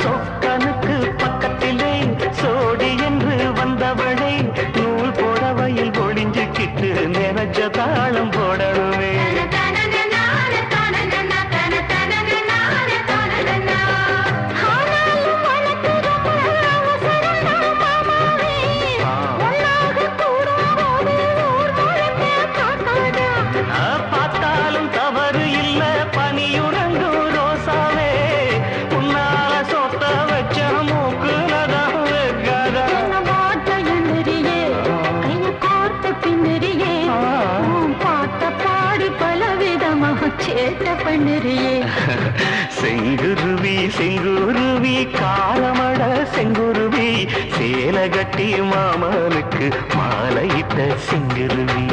சொக்கனுக்கு பக்கத்திலே சோடி என்று வந்தவளே நூல் புடவையில் ஒளிஞ்சுக்கிட்டு நினைச்ச தாளம் போடணுமே பார்த்தாலும் தவறு இல்ல பனியுறங்கும் ரோசாவே உன்னால சொத்த வச்ச மூக்குலதான் வைக்காத பாடி பலவிதமாக சேட்ட பண்ணுறியே செங்குருவி செங்குருவி காலமட செங்குருவி சேல கட்டி மாமனுக்கு மாலையிட்ட செங்குருவி